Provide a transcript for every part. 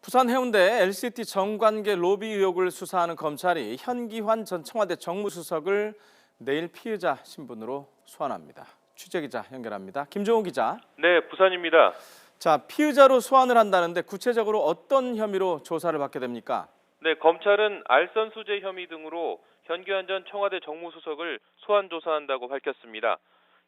부산 해운대 LCT 정관계 로비 의혹을 수사하는 검찰이 현기환 전 청와대 정무수석을 내일 피의자 신분으로 소환합니다. 취재기자 연결합니다. 김종호 기자. 네, 부산입니다. 자, 피의자로 소환을 한다는데 구체적으로 어떤 혐의로 조사를 받게 됩니까? 네, 검찰은 알선 수재 혐의 등으로 현기환 전 청와대 정무수석을 소환 조사한다고 밝혔습니다.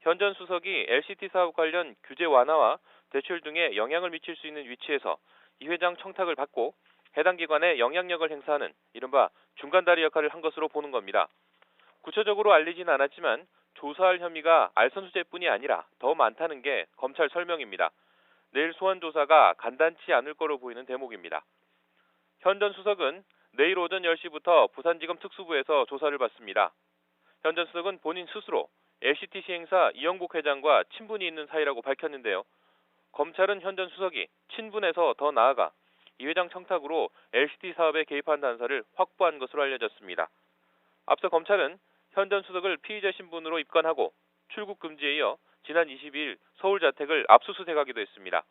현 전 수석이 LCT 사업 관련 규제 완화와 대출 등에 영향을 미칠 수 있는 위치에서 이 회장 청탁을 받고 해당 기관에 영향력을 행사하는 이른바 중간다리 역할을 한 것으로 보는 겁니다. 구체적으로 알리진 않았지만 조사할 혐의가 알선 수재뿐이 아니라 더 많다는 게 검찰 설명입니다. 내일 소환 조사가 간단치 않을 거로 보이는 대목입니다. 현 전 수석은 내일 오전 10시부터 부산지검 특수부에서 조사를 받습니다. 현 전 수석은 본인 스스로 LCT 시행사 이영복 회장과 친분이 있는 사이라고 밝혔는데요. 검찰은 현 전 수석이 친분에서 더 나아가 이 회장 청탁으로 LCT 사업에 개입한 단서를 확보한 것으로 알려졌습니다. 앞서 검찰은 현 전 수석을 피의자 신분으로 입건하고 출국 금지에 이어 지난 22일 서울 자택을 압수수색하기도 했습니다.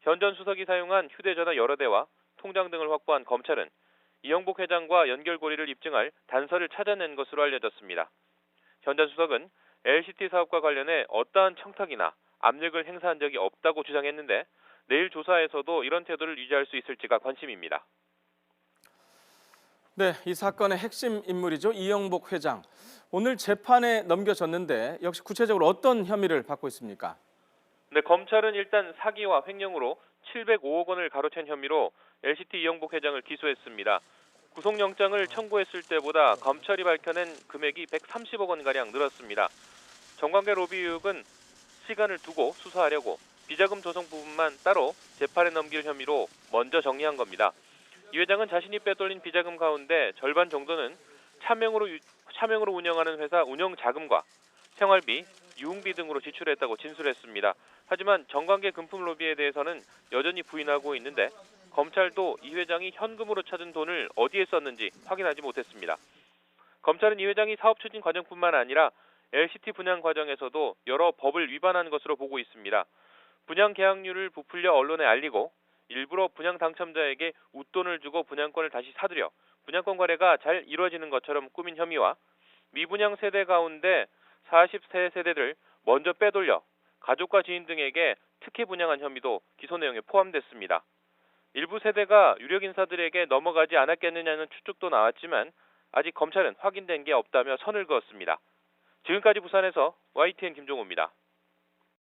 현 전 수석이 사용한 휴대전화 여러 대와 통장 등을 확보한 검찰은 이영복 회장과 연결고리를 입증할 단서를 찾아낸 것으로 알려졌습니다. 현 전 수석은 LCT 사업과 관련해 어떠한 청탁이나 압력을 행사한 적이 없다고 주장했는데 내일 조사에서도 이런 태도를 유지할 수 있을지가 관심입니다. 네, 이 사건의 핵심 인물이죠. 이영복 회장. 오늘 재판에 넘겨졌는데 역시 구체적으로 어떤 혐의를 받고 있습니까? 네, 검찰은 일단 사기와 횡령으로 705억 원을 가로챈 혐의로 LCT 이영복 회장을 기소했습니다. 구속영장을 청구했을 때보다 검찰이 밝혀낸 금액이 130억 원가량 늘었습니다. 정관계 로비 의혹은 시간을 두고 수사하려고 비자금 조성 부분만 따로 재판에 넘길 혐의로 먼저 정리한 겁니다. 이 회장은 자신이 빼돌린 비자금 가운데 절반 정도는 차명으로 운영하는 회사 운영 자금과 생활비, 유흥비 등으로 지출했다고 진술했습니다. 하지만 정관계 금품 로비에 대해서는 여전히 부인하고 있는데 검찰도 이 회장이 현금으로 찾은 돈을 어디에 썼는지 확인하지 못했습니다. 검찰은 이 회장이 사업 추진 과정뿐만 아니라 LCT 분양 과정에서도 여러 법을 위반한 것으로 보고 있습니다. 분양 계약률을 부풀려 언론에 알리고 일부러 분양 당첨자에게 웃돈을 주고 분양권을 다시 사들여 분양권 거래가 잘 이루어지는 것처럼 꾸민 혐의와 미분양 세대 가운데 40세 세대를 먼저 빼돌려 가족과 지인 등에게 특혜 분양한 혐의도 기소 내용에 포함됐습니다. 일부 세대가 유력 인사들에게 넘어가지 않았겠느냐는 추측도 나왔지만 아직 검찰은 확인된 게 없다며 선을 그었습니다. 지금까지 부산에서 YTN 김종호입니다.